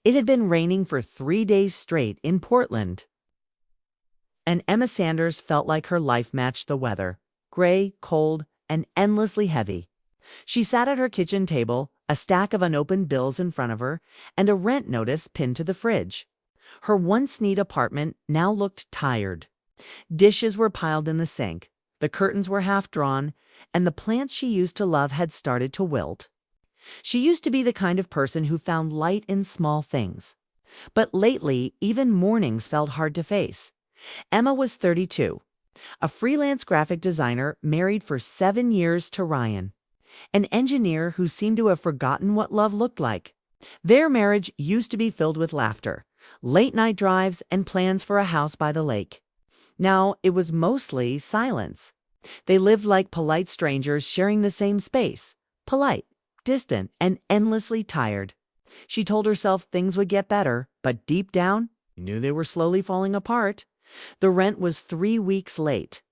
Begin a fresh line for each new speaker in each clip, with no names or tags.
It had been raining for 3 days straight in Portland, and Emma Sanders felt like her life matched the weather: gray, cold, and endlessly heavy. She sat at her kitchen table, a stack of unopened bills in front of her, and a rent notice pinned to the fridge. Her once neat apartment now looked tired. Dishes were piled in the sink, the curtains were half drawn, and the plants she used to love had started to wilt. She used to be the kind of person who found light in small things. But lately, even mornings felt hard to face. Emma was 32, a freelance graphic designer married for 7 years to Ryan, an engineer who seemed to have forgotten what love looked like. Their marriage used to be filled with laughter, late-night drives, and plans for a house by the lake. Now it was mostly silence. They lived like polite strangers sharing the same space, polite, distant, and endlessly tired. She told herself things would get better, but deep down, she knew they were slowly falling apart. The rent was 3 weeks late.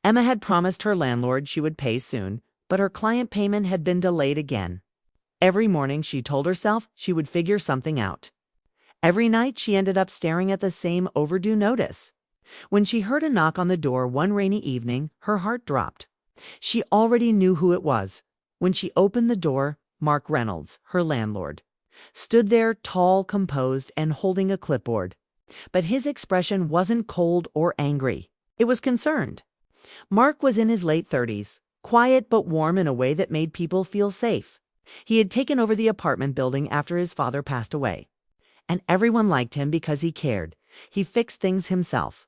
Emma had promised her landlord she would pay soon, but her client payment had been delayed again. Every morning she told herself she would figure something out. Every night she ended up staring at the same overdue notice. When she heard a knock on the door one rainy evening, her heart dropped. She already knew who it was. When she opened the door, Mark Reynolds, her landlord, stood there, tall, composed, and holding a clipboard. But his expression wasn't cold or angry. It was concerned. Mark was in his late 30s, quiet but warm in a way that made people feel safe. He had taken over the apartment building after his father passed away. And everyone liked him because he cared. He fixed things himself,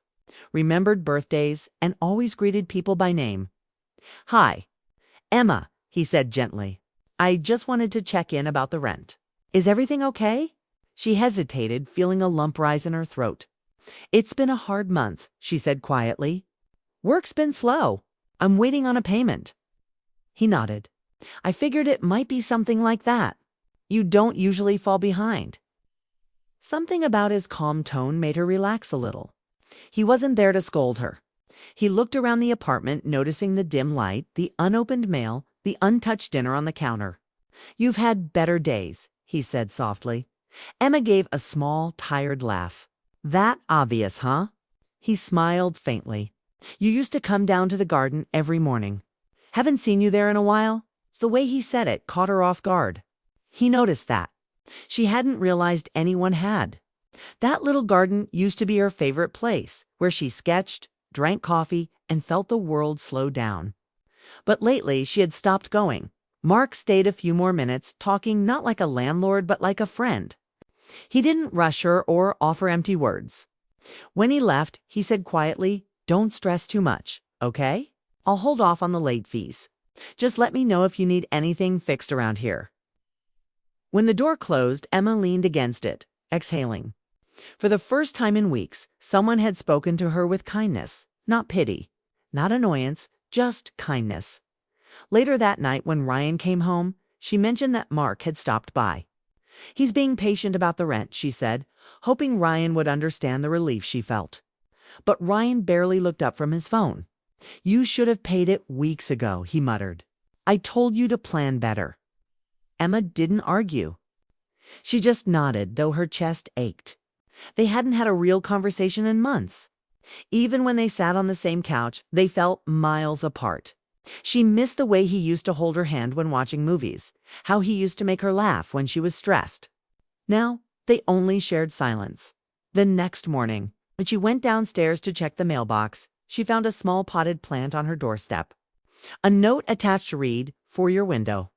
remembered birthdays, and always greeted people by name. "Hi, Emma," he said gently. "I just wanted to check in about the rent. Is everything okay?" She hesitated, feeling a lump rise in her throat. "It's been a hard month," she said quietly. "Work's been slow. I'm waiting on a payment." He nodded. "I figured it might be something like that. You don't usually fall behind." Something about his calm tone made her relax a little. He wasn't there to scold her. He looked around the apartment, noticing the dim light, the unopened mail, the untouched dinner on the counter. "You've had better days," he said softly. Emma gave a small, tired laugh. "That obvious, huh?" He smiled faintly. "You used to come down to the garden every morning. Haven't seen you there in a while." The way he said it caught her off guard. He noticed that. She hadn't realized anyone had. That little garden used to be her favorite place, where she sketched, drank coffee, and felt the world slow down. But lately she had stopped going. Mark stayed a few more minutes, talking not like a landlord but like a friend. He didn't rush her or offer empty words. When he left, he said quietly, "Don't stress too much, okay? I'll hold off on the late fees. Just let me know if you need anything fixed around here." When the door closed, Emma leaned against it, exhaling. For the first time in weeks, someone had spoken to her with kindness, not pity, not annoyance, just kindness. Later that night, when Ryan came home, she mentioned that Mark had stopped by. "He's being patient about the rent," she said, hoping Ryan would understand the relief she felt. But Ryan barely looked up from his phone. "You should have paid it weeks ago," he muttered. "I told you to plan better." Emma didn't argue. She just nodded, though her chest ached. They hadn't had a real conversation in months. Even when they sat on the same couch, they felt miles apart. She missed the way he used to hold her hand when watching movies, how he used to make her laugh when she was stressed. Now, they only shared silence. The next morning, when she went downstairs to check the mailbox, she found a small potted plant on her doorstep. A note attached to read, "For your window.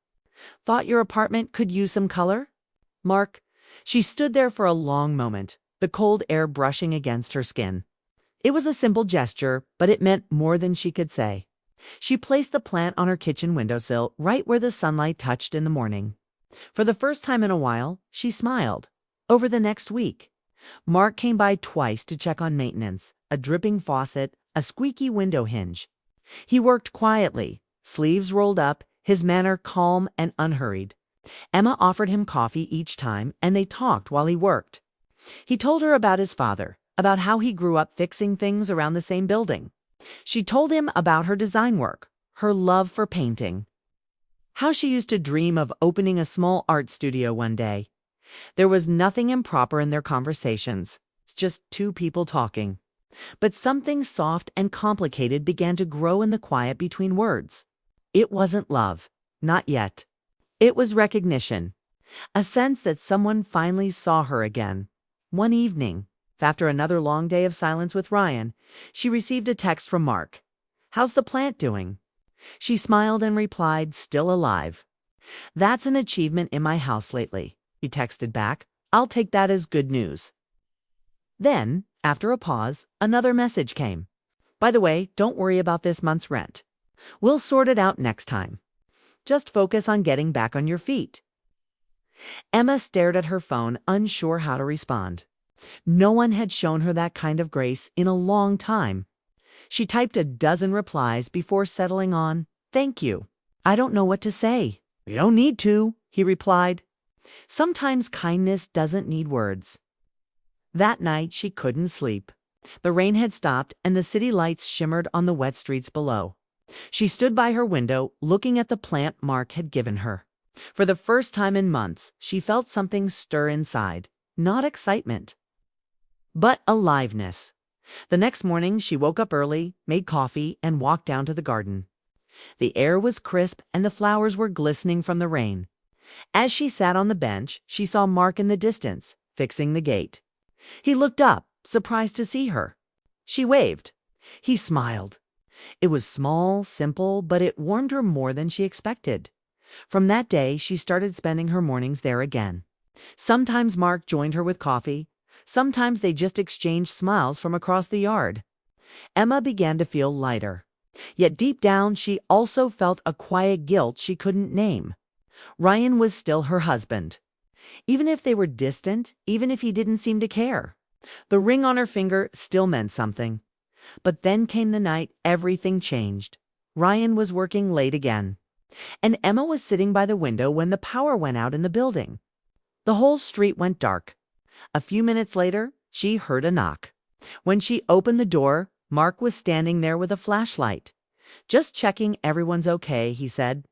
Thought your apartment could use some color? Mark." She stood there for a long moment, the cold air brushing against her skin. It was a simple gesture, but it meant more than she could say. She placed the plant on her kitchen windowsill, right where the sunlight touched in the morning. For the first time in a while, she smiled. Over the next week, Mark came by twice to check on maintenance: a dripping faucet, a squeaky window hinge. He worked quietly, sleeves rolled up, his manner calm and unhurried. Emma offered him coffee each time, and they talked while he worked. He told her about his father, about how he grew up fixing things around the same building. She told him about her design work, her love for painting, how she used to dream of opening a small art studio one day. There was nothing improper in their conversations. It's just two people talking. But something soft and complicated began to grow in the quiet between words. It wasn't love. Not yet. It was recognition. A sense that someone finally saw her again. One evening, after another long day of silence with Ryan, she received a text from Mark. "How's the plant doing?" She smiled and replied, "Still alive." "That's an achievement in my house lately," he texted back. "I'll take that as good news." Then, after a pause, another message came. "By the way, don't worry about this month's rent. We'll sort it out next time. Just focus on getting back on your feet." Emma stared at her phone, unsure how to respond. No one had shown her that kind of grace in a long time. She typed a dozen replies before settling on, "Thank you. I don't know what to say." "You don't need to," he replied. Sometimes kindness doesn't need words. That night she couldn't sleep. The rain had stopped and the city lights shimmered on the wet streets below. She stood by her window, looking at the plant Mark had given her. For the first time in months, she felt something stir inside. Not excitement, but aliveness. The next morning she woke up early, made coffee, and walked down to the garden. The air was crisp and the flowers were glistening from the rain. As she sat on the bench, she saw Mark in the distance, fixing the gate. He looked up, surprised to see her. She waved. He smiled. It was small, simple, but it warmed her more than she expected. From that day, she started spending her mornings there again. Sometimes Mark joined her with coffee. Sometimes they just exchanged smiles from across the yard. Emma began to feel lighter. Yet deep down, she also felt a quiet guilt she couldn't name. Ryan was still her husband. Even if they were distant, even if he didn't seem to care. The ring on her finger still meant something. But then came the night everything changed. Ryan was working late again. And Emma was sitting by the window when the power went out in the building. The whole street went dark. A few minutes later, she heard a knock. When she opened the door, Mark was standing there with a flashlight. "Just checking everyone's okay," he said.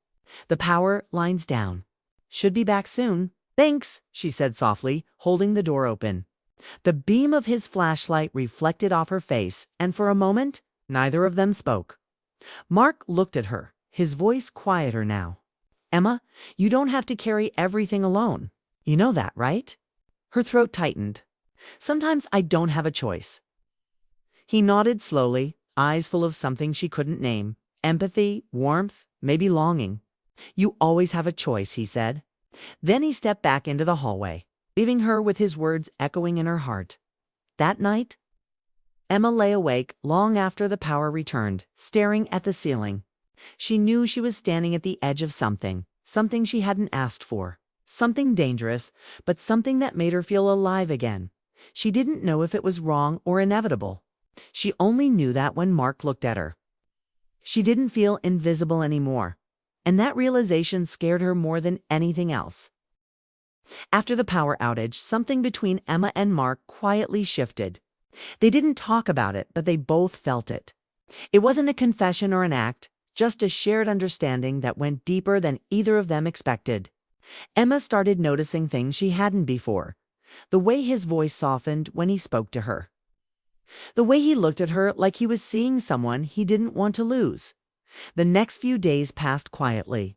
"The power line's down. Should be back soon." "Thanks," she said softly, holding the door open. The beam of his flashlight reflected off her face, and for a moment, neither of them spoke. Mark looked at her, his voice quieter now. "Emma, you don't have to carry everything alone. You know that, right?" Her throat tightened. "Sometimes I don't have a choice." He nodded slowly, eyes full of something she couldn't name. Empathy, warmth, maybe longing. "You always have a choice," he said. Then he stepped back into the hallway, leaving her with his words echoing in her heart. That night, Emma lay awake long after the power returned, staring at the ceiling. She knew she was standing at the edge of something she hadn't asked for. Something dangerous, but something that made her feel alive again. She didn't know if it was wrong or inevitable. She only knew that when Mark looked at her. She didn't feel invisible anymore, and that realization scared her more than anything else. After the power outage, something between Emma and Mark quietly shifted. They didn't talk about it, but they both felt it. It wasn't a confession or an act, just a shared understanding that went deeper than either of them expected. Emma started noticing things she hadn't before. The way his voice softened when he spoke to her. The way he looked at her like he was seeing someone he didn't want to lose. The next few days passed quietly.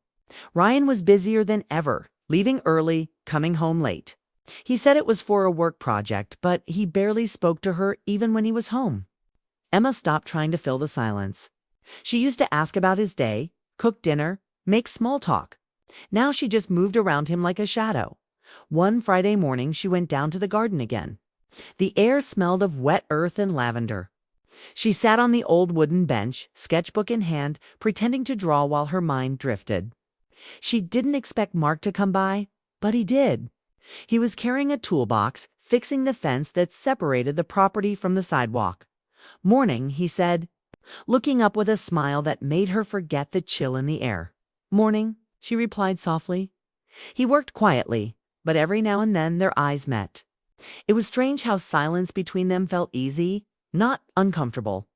Ryan was busier than ever, leaving early, coming home late. He said it was for a work project, but he barely spoke to her even when he was home. Emma stopped trying to fill the silence. She used to ask about his day, cook dinner, make small talk. Now she just moved around him like a shadow. One Friday morning she went down to the garden again. The air smelled of wet earth and lavender. She sat on the old wooden bench, sketchbook in hand, pretending to draw while her mind drifted. She didn't expect Mark to come by, but he did. He was carrying a toolbox, fixing the fence that separated the property from the sidewalk. "Morning," he said, looking up with a smile that made her forget the chill in the air. "Morning," she replied softly. He worked quietly, but every now and then their eyes met. It was strange how silence between them felt easy, not uncomfortable.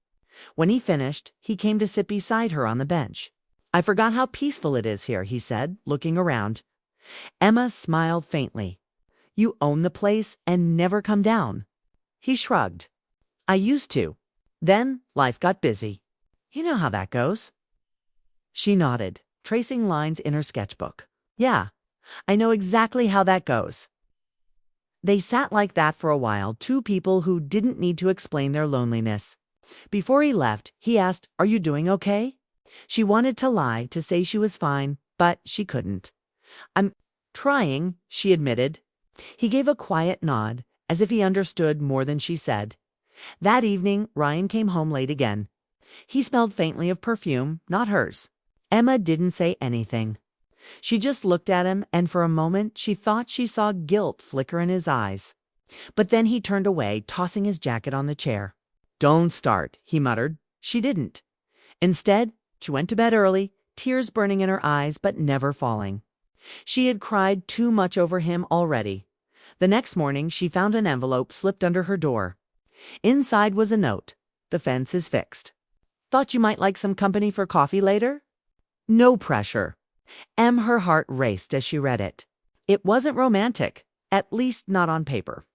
When he finished, he came to sit beside her on the bench. "I forgot how peaceful it is here," he said, looking around. Emma smiled faintly. You own the place and never come down." He shrugged. "I used to. Then life got busy. You know how that goes." She nodded, tracing lines in her sketchbook. "Yeah, I know exactly how that goes." They sat like that for a while, two people who didn't need to explain their loneliness. Before he left, he asked, "Are you doing okay?" She wanted to lie, to say she was fine, but she couldn't. "I'm trying," she admitted. He gave a quiet nod, as if he understood more than she said. That evening, Ryan came home late again. He smelled faintly of perfume, not hers. Emma didn't say anything. She just looked at him, and for a moment she thought she saw guilt flicker in his eyes. But then he turned away, tossing his jacket on the chair. "Don't start," he muttered. She didn't. Instead, she went to bed early, tears burning in her eyes but never falling. She had cried too much over him already. The next morning she found an envelope slipped under her door. Inside was a note. "The fence is fixed. Thought you might like some company for coffee later?" No pressure. Her heart raced as she read it. It wasn't romantic, at least not on paper.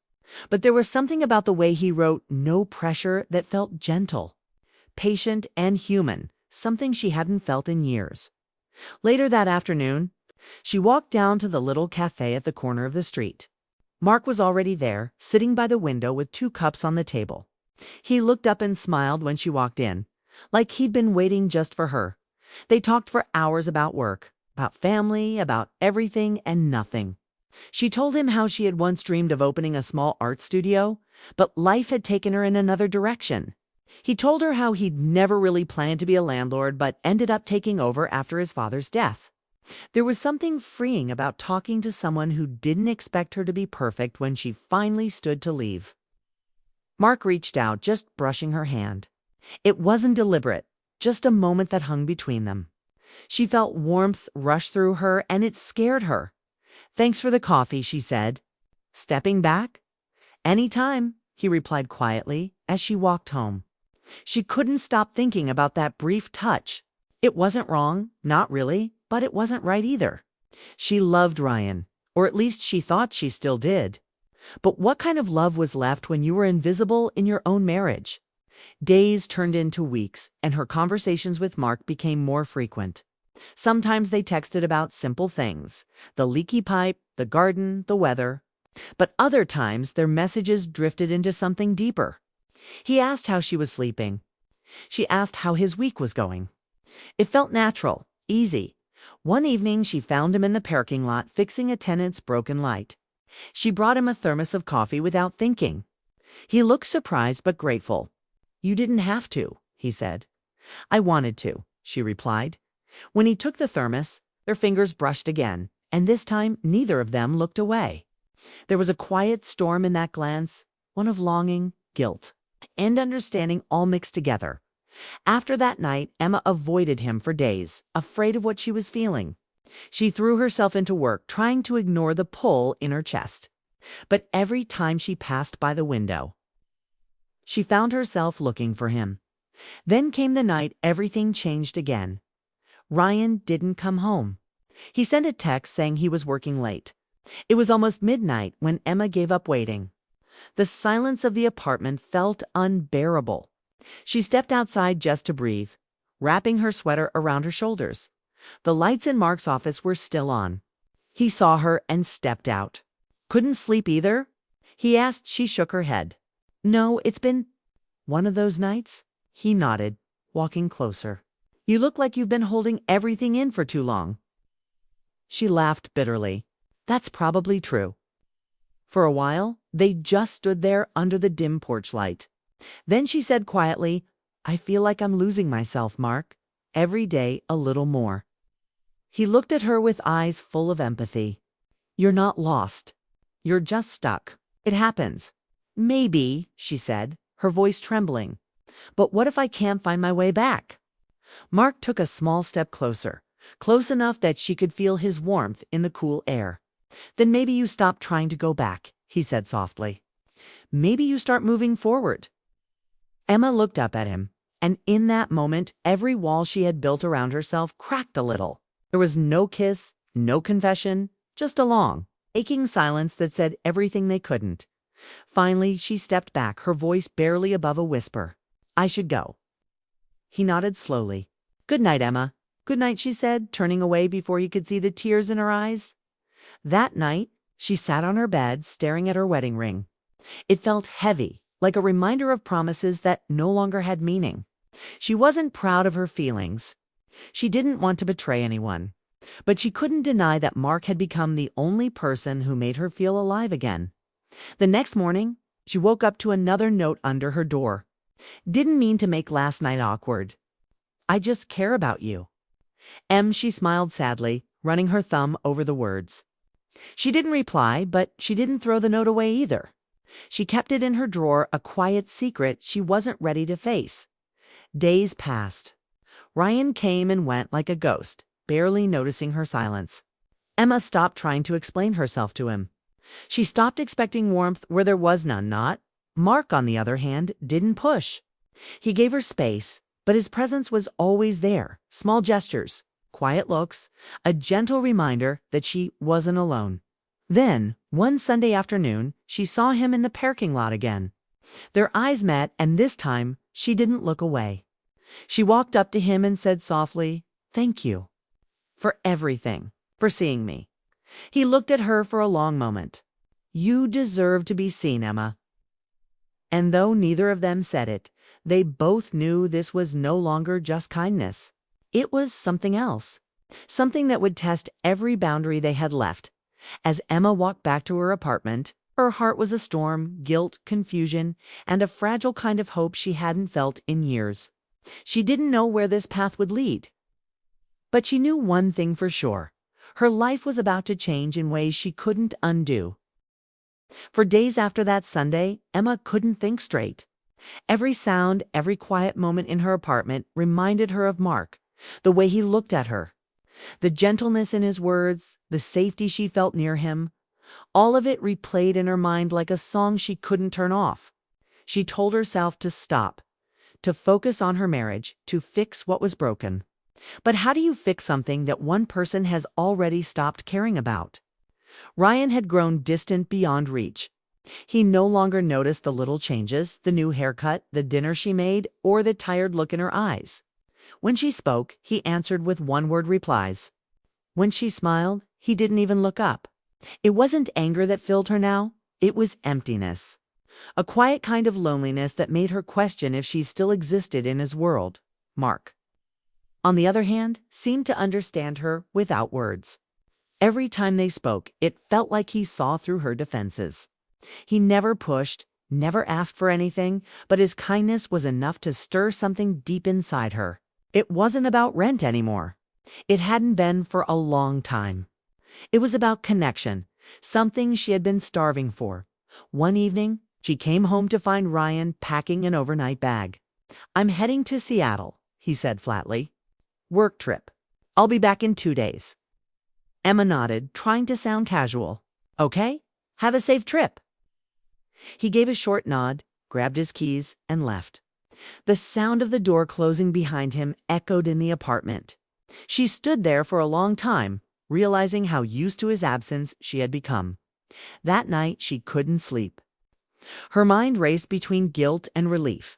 But there was something about the way he wrote "no pressure" that felt gentle, patient, and human, something she hadn't felt in years. Later that afternoon, she walked down to the little cafe at the corner of the street. Mark was already there, sitting by the window with 2 cups on the table. He looked up and smiled when she walked in, like he'd been waiting just for her. They talked for hours about work, about family, about everything and nothing. She told him how she had once dreamed of opening a small art studio, but life had taken her in another direction. He told her how he'd never really planned to be a landlord, but ended up taking over after his father's death. There was something freeing about talking to someone who didn't expect her to be perfect when she finally stood to leave. Mark reached out, just brushing her hand. It wasn't deliberate, just a moment that hung between them. She felt warmth rush through her, and it scared her. "Thanks for the coffee," she said. "Stepping back?" "Any time," he replied quietly as she walked home. She couldn't stop thinking about that brief touch. It wasn't wrong, not really, but it wasn't right either. She loved Ryan, or at least she thought she still did. But what kind of love was left when you were invisible in your own marriage? Days turned into weeks, and her conversations with Mark became more frequent. Sometimes they texted about simple things, the leaky pipe, the garden, the weather. But other times their messages drifted into something deeper. He asked how she was sleeping. She asked how his week was going. It felt natural, easy. One evening she found him in the parking lot fixing a tenant's broken light. She brought him a thermos of coffee without thinking. He looked surprised but grateful. "You didn't have to," he said. "I wanted to," she replied. When he took the thermos, their fingers brushed again, and this time neither of them looked away. There was a quiet storm in that glance, one of longing, guilt, and understanding all mixed together. After that night, Emma avoided him for days, afraid of what she was feeling. She threw herself into work, trying to ignore the pull in her chest. But every time she passed by the window, she found herself looking for him. Then came the night everything changed again. Ryan didn't come home. He sent a text saying he was working late. It was almost midnight when Emma gave up waiting. The silence of the apartment felt unbearable. She stepped outside just to breathe, wrapping her sweater around her shoulders. The lights in Mark's office were still on. He saw her and stepped out. "Couldn't sleep either?" he asked. She shook her head. "No, it's been one of those nights." He nodded, walking closer. "You look like you've been holding everything in for too long." She laughed bitterly. "That's probably true." For a while, they just stood there under the dim porch light. Then she said quietly, "I feel like I'm losing myself, Mark. Every day a little more." He looked at her with eyes full of empathy. "You're not lost. You're just stuck. It happens." "Maybe," she said, her voice trembling. "But what if I can't find my way back?" Mark took a small step closer, close enough that she could feel his warmth in the cool air. "Then maybe you stop trying to go back," he said softly. "Maybe you start moving forward." Emma looked up at him, and in that moment, every wall she had built around herself cracked a little. There was no kiss, no confession, just a long, aching silence that said everything they couldn't. Finally, she stepped back, her voice barely above a whisper. I should go. He nodded slowly. Good night, Emma. Good night, she said, turning away before he could see the tears in her eyes. That night, she sat on her bed, staring at her wedding ring. It felt heavy, like a reminder of promises that no longer had meaning. She wasn't proud of her feelings. She didn't want to betray anyone. But she couldn't deny that Mark had become the only person who made her feel alive again. The next morning, she woke up to another note under her door. Didn't mean to make last night awkward. I just care about you. She smiled sadly, running her thumb over the words. She didn't reply, but she didn't throw the note away either. She kept it in her drawer, a quiet secret she wasn't ready to face. Days passed. Ryan came and went like a ghost, barely noticing her silence. Emma stopped trying to explain herself to him. She stopped expecting warmth where there was none. Mark, on the other hand, didn't push. He gave her space, but his presence was always there. Small gestures, quiet looks, a gentle reminder that she wasn't alone. Then, one Sunday afternoon, she saw him in the parking lot again. Their eyes met, and this time, she didn't look away. She walked up to him and said softly, Thank you. For everything. For seeing me. He looked at her for a long moment. You deserve to be seen, Emma. And though neither of them said it, they both knew this was no longer just kindness. It was something else. Something that would test every boundary they had left. As Emma walked back to her apartment, her heart was a storm, guilt, confusion, and a fragile kind of hope she hadn't felt in years. She didn't know where this path would lead. But she knew one thing for sure. Her life was about to change in ways she couldn't undo. For days after that Sunday, Emma couldn't think straight. Every sound, every quiet moment in her apartment reminded her of Mark, the way he looked at her. The gentleness in his words, the safety she felt near him, all of it replayed in her mind like a song she couldn't turn off. She told herself to stop, to focus on her marriage, to fix what was broken. But how do you fix something that one person has already stopped caring about? Ryan had grown distant beyond reach. He no longer noticed the little changes, the new haircut, the dinner she made, or the tired look in her eyes. When she spoke, he answered with one-word replies. When she smiled, he didn't even look up. It wasn't anger that filled her now, it was emptiness. A quiet kind of loneliness that made her question if she still existed in his world. Mark, on the other hand, seemed to understand her without words. Every time they spoke, it felt like he saw through her defenses. He never pushed, never asked for anything, but his kindness was enough to stir something deep inside her. It wasn't about rent anymore. It hadn't been for a long time. It was about connection, something she had been starving for. One evening, she came home to find Ryan packing an overnight bag. I'm heading to Seattle, he said flatly. Work trip. I'll be back in 2 days. Emma nodded, trying to sound casual. Okay, have a safe trip. He gave a short nod, grabbed his keys, and left. The sound of the door closing behind him echoed in the apartment. She stood there for a long time, realizing how used to his absence she had become. That night she couldn't sleep. Her mind raced between guilt and relief.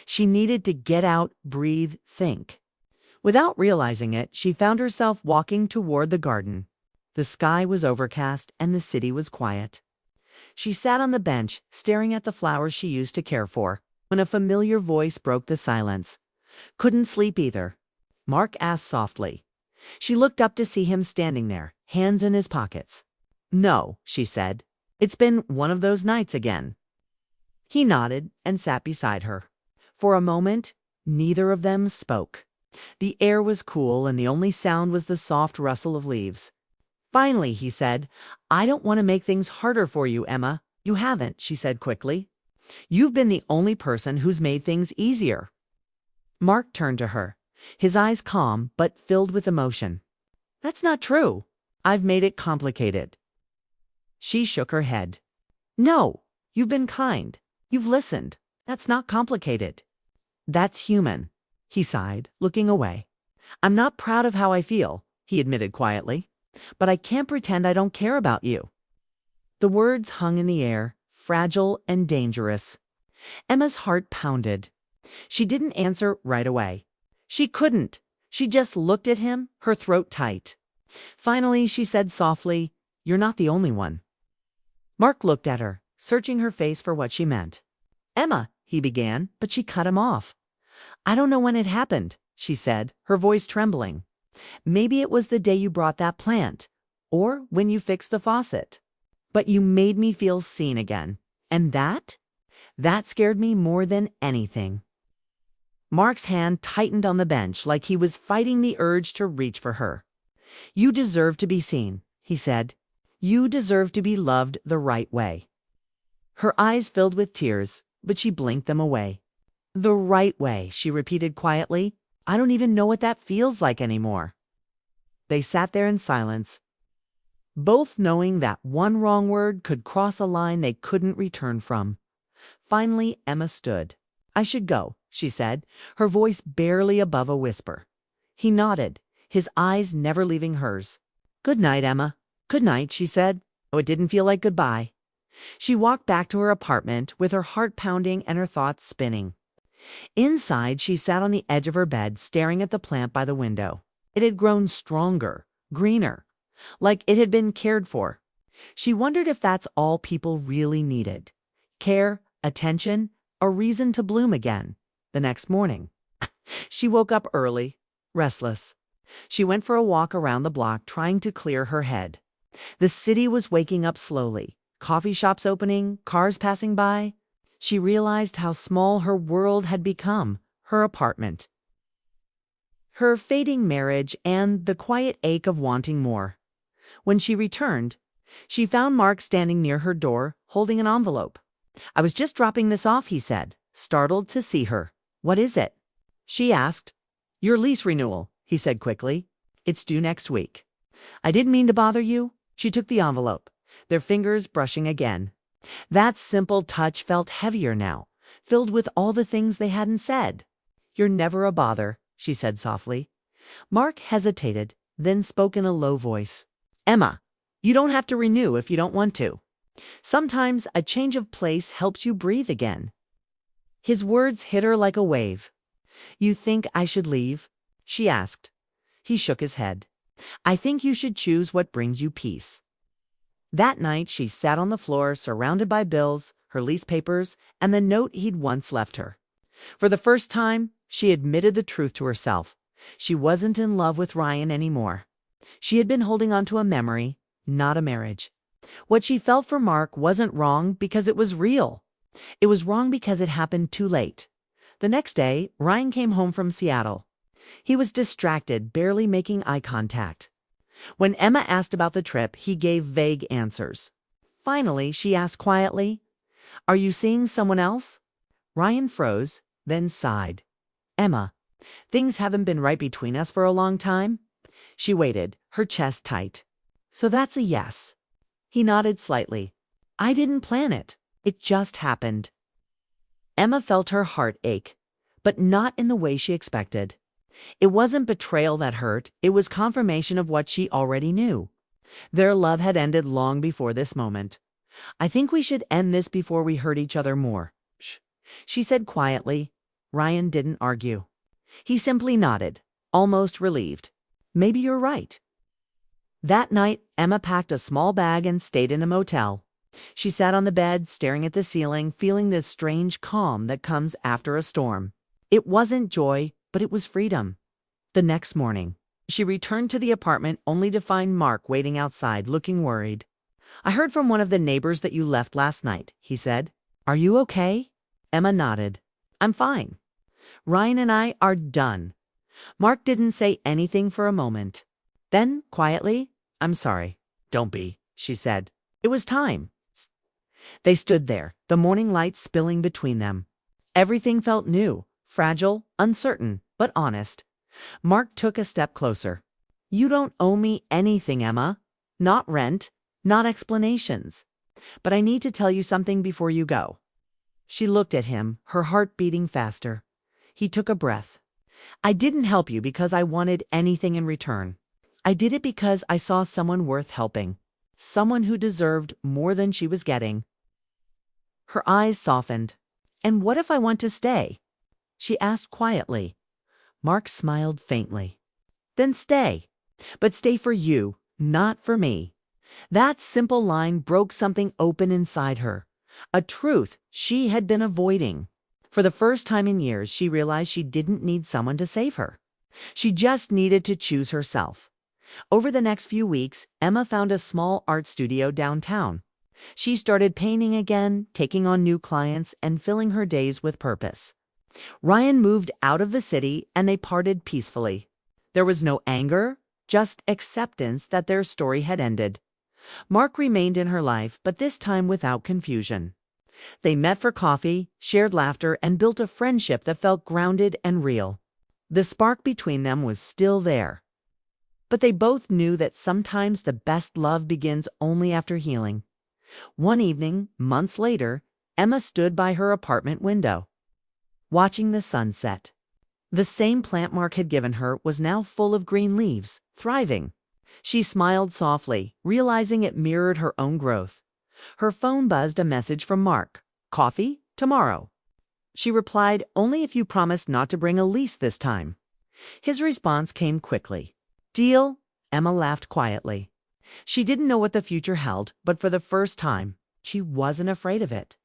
She needed to get out, breathe, think. Without realizing it, she found herself walking toward the garden. The sky was overcast and the city was quiet. She sat on the bench, staring at the flowers she used to care for, when a familiar voice broke the silence. Couldn't sleep either. Mark asked softly. She looked up to see him standing there, hands in his pockets. No, she said. It's been one of those nights again. He nodded and sat beside her. For a moment, neither of them spoke. The air was cool and the only sound was the soft rustle of leaves. Finally, he said, I don't want to make things harder for you, Emma. You haven't, she said quickly. You've been the only person who's made things easier. Mark turned to her, his eyes calm but filled with emotion. That's not true. I've made it complicated. She shook her head. No, you've been kind. You've listened. That's not complicated. That's human. He sighed, looking away. I'm not proud of how I feel, he admitted quietly. But I can't pretend I don't care about you. The words hung in the air, fragile and dangerous. Emma's heart pounded. She didn't answer right away. She couldn't. She just looked at him, her throat tight. Finally, she said softly, "You're not the only one." Mark looked at her, searching her face for what she meant. "Emma," he began, but she cut him off. "I don't know when it happened," she said, her voice trembling. "Maybe it was the day you brought that plant, or when you fixed the faucet. But you made me feel seen again. And that scared me more than anything." Mark's hand tightened on the bench like he was fighting the urge to reach for her. "You deserve to be seen," he said. "You deserve to be loved the right way." Her eyes filled with tears, but she blinked them away. "The right way," she repeated quietly. "I don't even know what that feels like anymore." They sat there in silence, both knowing that one wrong word could cross a line they couldn't return from. Finally, Emma stood. "I should go," she said, her voice barely above a whisper. He nodded, his eyes never leaving hers. "Good night, Emma." "Good night," she said. Oh, it didn't feel like goodbye. She walked back to her apartment with her heart pounding and her thoughts spinning. Inside, she sat on the edge of her bed, staring at the plant by the window. It had grown stronger, greener, like it had been cared for. She wondered if that's all people really needed. Care, attention, a reason to bloom again. The next morning, she woke up early, restless. She went for a walk around the block, trying to clear her head. The city was waking up slowly. Coffee shops opening, cars passing by. She realized how small her world had become, her apartment, her fading marriage, and the quiet ache of wanting more. When she returned, she found Mark standing near her door, holding an envelope. "I was just dropping this off," he said, startled to see her. "What is it?" she asked. "Your lease renewal," he said quickly. "It's due next week." "I didn't mean to bother you." She took the envelope, their fingers brushing again. That simple touch felt heavier now, filled with all the things they hadn't said. "You're never a bother," she said softly. Mark hesitated, then spoke in a low voice. "Emma, you don't have to renew if you don't want to. Sometimes a change of place helps you breathe again." His words hit her like a wave. "You think I should leave?" she asked. He shook his head. "I think you should choose what brings you peace." That night she sat on the floor, surrounded by bills, her lease papers, and the note he'd once left her. For the first time, she admitted the truth to herself. She wasn't in love with Ryan anymore. She had been holding on to a memory, not a marriage. What she felt for Mark wasn't wrong because it was real. It was wrong because it happened too late. The next day, Ryan came home from Seattle. He was distracted, barely making eye contact. When Emma asked about the trip, he gave vague answers. Finally, she asked quietly, "Are you seeing someone else?" Ryan froze, then sighed. "Emma, things haven't been right between us for a long time." She waited, her chest tight. "So that's a yes." He nodded slightly. "I didn't plan it. It just happened." Emma felt her heart ache, but not in the way she expected. It wasn't betrayal that hurt, it was confirmation of what she already knew. Their love had ended long before this moment. "I think we should end this before we hurt each other more," she said quietly. Ryan didn't argue. He simply nodded, almost relieved. "Maybe you're right." That night, Emma packed a small bag and stayed in a motel. She sat on the bed, staring at the ceiling, feeling this strange calm that comes after a storm. It wasn't joy, but it was freedom. The next morning, she returned to the apartment only to find Mark waiting outside, looking worried. "I heard from one of the neighbors that you left last night," he said. "Are you okay?" Emma nodded. "I'm fine. Ryan and I are done." Mark didn't say anything for a moment. Then, quietly, "I'm sorry." "Don't be," she said. "It was time." They stood there, the morning light spilling between them. Everything felt new, fragile, uncertain, but honest. Mark took a step closer. "You don't owe me anything, Emma. Not rent, not explanations. But I need to tell you something before you go." She looked at him, her heart beating faster. He took a breath. "I didn't help you because I wanted anything in return. I did it because I saw someone worth helping. someone who deserved more than she was getting. Her eyes softened. "And what if I want to stay?" she asked quietly. Mark smiled faintly. "Then stay. But stay for you, not for me." That simple line broke something open inside her, a truth she had been avoiding. For the first time in years, she realized she didn't need someone to save her. She just needed to choose herself. Over the next few weeks, Emma found a small art studio downtown. She started painting again, taking on new clients, and filling her days with purpose. Ryan moved out of the city, and they parted peacefully. There was no anger, just acceptance that their story had ended. Mark remained in her life, but this time without confusion. They met for coffee, shared laughter, and built a friendship that felt grounded and real. The spark between them was still there. But they both knew that sometimes the best love begins only after healing. One evening, months later, Emma stood by her apartment window, watching the sunset. The same plant Mark had given her was now full of green leaves, thriving. She smiled softly, realizing it mirrored her own growth. Her phone buzzed a message from Mark. "Coffee? Tomorrow." She replied, "Only if you promise not to bring Elise this time." His response came quickly. "Deal?" Emma laughed quietly. She didn't know what the future held, but for the first time, she wasn't afraid of it.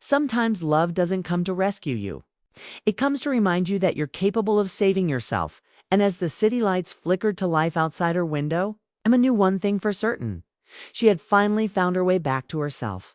Sometimes love doesn't come to rescue you. It comes to remind you that you're capable of saving yourself. And as the city lights flickered to life outside her window, Emma knew one thing for certain. She had finally found her way back to herself.